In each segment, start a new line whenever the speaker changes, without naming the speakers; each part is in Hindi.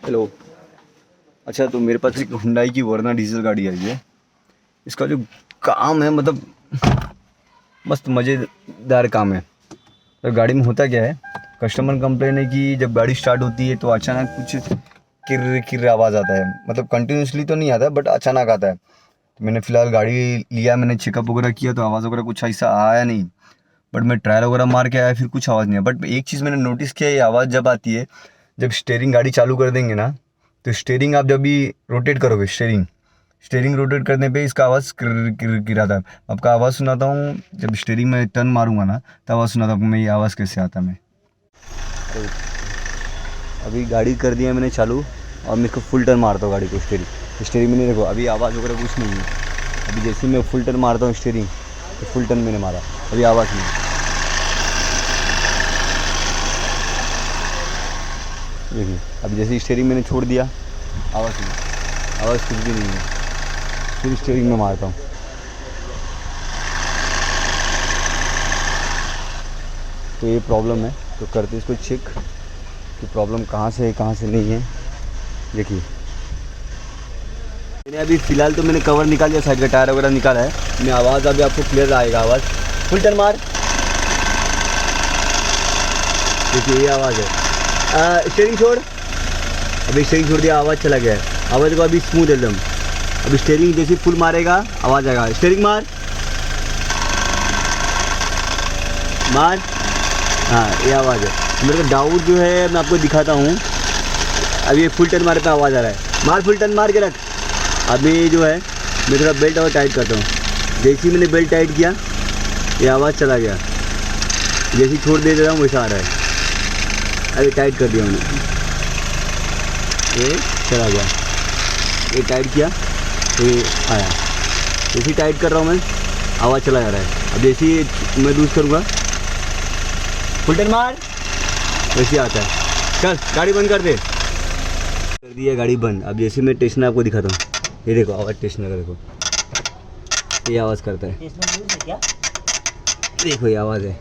हेलो। अच्छा, तो मेरे पास एक हुंडई की वर्ना डीजल गाड़ी आई है। इसका जो काम है मतलब मस्त मज़ेदार काम है। तो गाड़ी में होता क्या है, कस्टमर कंप्लेन है कि जब गाड़ी स्टार्ट होती है तो अचानक कुछ किर किर आवाज़ आता है। मतलब कंटिन्यूसली तो नहीं आता बट अचानक आता है। तो मैंने फ़िलहाल गाड़ी लिया, मैंने चेकअप वगैरह किया तो आवाज़ वगैरह कुछ ऐसा आया नहीं। बट मैं ट्रायल वगैरह मार के आया, फिर कुछ आवाज़ नहीं आया। बट एक चीज़ मैंने नोटिस किया, ये आवाज़ जब आती है जब स्टीयरिंग गाड़ी चालू कर देंगे ना, तो स्टीयरिंग आप जब भी रोटेट करोगे, स्टीयरिंग रोटेट करने पे इसका आवाज़ किर किर किराता है। आपका आवाज़ सुनाता हूँ, जब स्टीयरिंग में टर्न मारूंगा ना तो आवाज़ सुनाता हूँ मैं, ये आवाज़ कैसे आता मैं। तो अभी गाड़ी कर दिया मैंने चालू और मैं इसको फुल टर्न मारता हूँ गाड़ी को। स्टीयरिंग में नहीं, देखो अभी आवाज़ वगैरह कुछ नहीं है। अभी जैसे मैं फुल टर्न मारता हूँ स्टीयरिंग, तो फुल टर्न मैंने मारा, अभी आवाज़ नहीं। देखिए अभी जैसे स्टीयरिंग मैंने छोड़ दिया, आवाज़ नहीं, आवाज़ कुछ भी नहीं है। फिर स्टीयरिंग में मारता हूँ, तो ये प्रॉब्लम है। तो करते इसको चेक कि प्रॉब्लम कहाँ से है कहाँ से नहीं है। देखिए मैंने अभी फ़िलहाल तो मैंने कवर निकाल दिया, साइड का टायर वगैरह निकाला है। मैं आवाज़ अभी आपको क्लियर आएगा आवाज़। फुल टर्न मार, देखिए ये आवाज़ है। स्टीयरिंग छोड़, अभी स्टीयरिंग छोड़ दिया, आवाज़ चला गया है। आवाज़ को अभी स्मूथ एकदम। अभी स्टीयरिंग जैसे फुल मारेगा आवाज़ आएगा। स्टीयरिंग मार, मार, हाँ ये आवाज़ है। मेरे को डाउट जो है मैं आपको दिखाता हूँ। अभी ये फुल टर्न मारे पे आवाज़ आ रहा है। मार, फुल टर्न मार के रख। अभी जो है मैं थोड़ा बेल्ट और टाइट करता हूँ। जैसे ही मैंने बेल्ट टाइट किया ये आवाज़ चला गया, जैसे ही छोड़ दे देता हूँ वैसा आ रहा है। अभी टाइट कर दिया मैंने, ये चला गया। ये टाइट किया तो ये आया। जैसे ही टाइट कर रहा हूँ मैं आवाज़ चला जा रहा है। अब जैसे ही मैं लूज़ करूँगा, फुल टर्न मार, वैसे ही आता है। चल गाड़ी बंद कर दे। कर दिया गाड़ी बंद। अब जैसे मैं टेस्टर आपको दिखाता हूँ, ये देखो आवाज़ टेस्टर का, देखो ये आवाज़ करता है। क्या देखो ये आवाज़ है,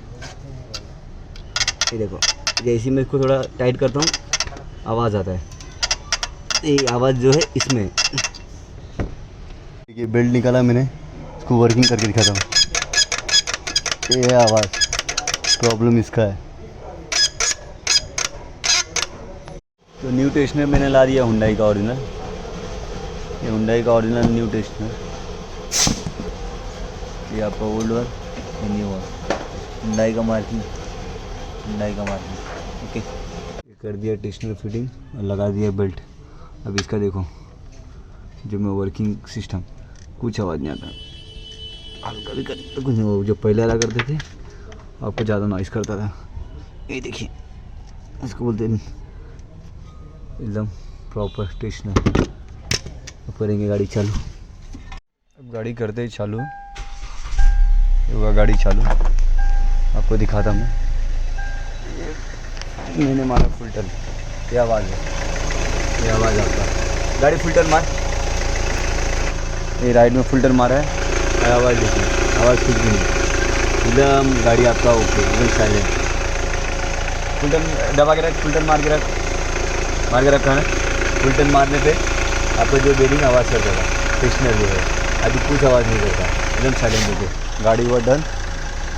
ये देखो जैसे ही मैं इसको थोड़ा टाइट करता हूँ आवाज़ आता है। ये आवाज़ जो है इसमें, ये बेल्ट निकाला मैंने, इसको वर्किंग करके दिखाता हूँ। ये आवाज़ प्रॉब्लम इसका है। तो न्यू टेस्टर मैंने ला दिया हुंडई का ओरिजिनल। ये हुंडई का ओरिजिनल न्यू टेस्टर, ये आपका ओल्ड वन, ये न्यू वन। हुंडई का मार्किंग, हुंडई का मार्किंग। ओके, ये कर दिया टेस्टर फिटिंग और लगा दिया बेल्ट। अब इसका देखो जो मैं वर्किंग सिस्टम, कुछ आवाज़ नहीं आता। हल्का भी कर तो कुछ नहीं, वो जो पहले वाला करते थे आपको ज़्यादा नॉइज़ करता था। ये देखिए इसको बोलते हैं एकदम प्रॉपर स्टेशन। अब करेंगे गाड़ी चालू। अब गाड़ी करते ही चालू, होगा गाड़ी चालू, आपको दिखाता मैं। मैंने मारा फुल टर्न, ये आवाज़ है, ये आवाज़ आपका। गाड़ी फुल टर्न मार, ये राइट में फुल टर्न मारा है और आवाज़ देखिए, आवाज़ कुछ भी नहीं, एकदम गाड़ी आपका ओके, एकदम साइलेंट। फुल टर्न दबा के रख, फुल टर्न मार के रख, मार के रखा है। फुल टर्न मारने पे आपको जो बेरिंग आवाज़ कर देगा, टेस्टर जो है अभी कुछ आवाज़ नहीं करता, एकदम साइलेंट देखिए। गाड़ी हुआ डन,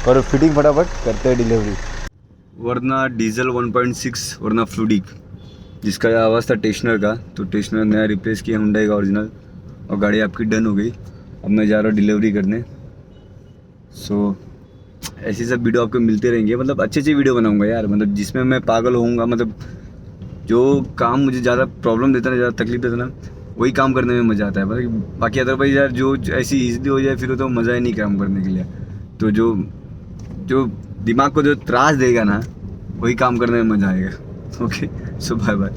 करो फिटिंग फटाफट, करते हैं डिलीवरी। वर्ना डीजल 1.6 वर्ना फ्लूडिक, जिसका आवाज़ था टेस्टर का, तो टेस्टर नया रिप्लेस किया हुंडई का ओरिजिनल, और गाड़ी आपकी डन हो गई। अब मैं जा रहा हूँ डिलीवरी करने। सो ऐसी सब वीडियो आपको मिलते रहेंगे, मतलब अच्छे अच्छे वीडियो बनाऊंगा यार, मतलब जिसमें मैं पागल होऊंगा। मतलब जो काम मुझे ज़्यादा प्रॉब्लम देता ना, ज़्यादा तकलीफ देता ना, वही काम करने में मज़ा आता है। मतलब बाकी अदरवाइज यार जो ऐसी ईजीली हो जाए फिर तो मज़ा ही नहीं काम करने के लिए। तो जो जो दिमाग को जो त्रास देगा ना, वही काम करने में मज़ा आएगा। ओके, सो बाय बाय।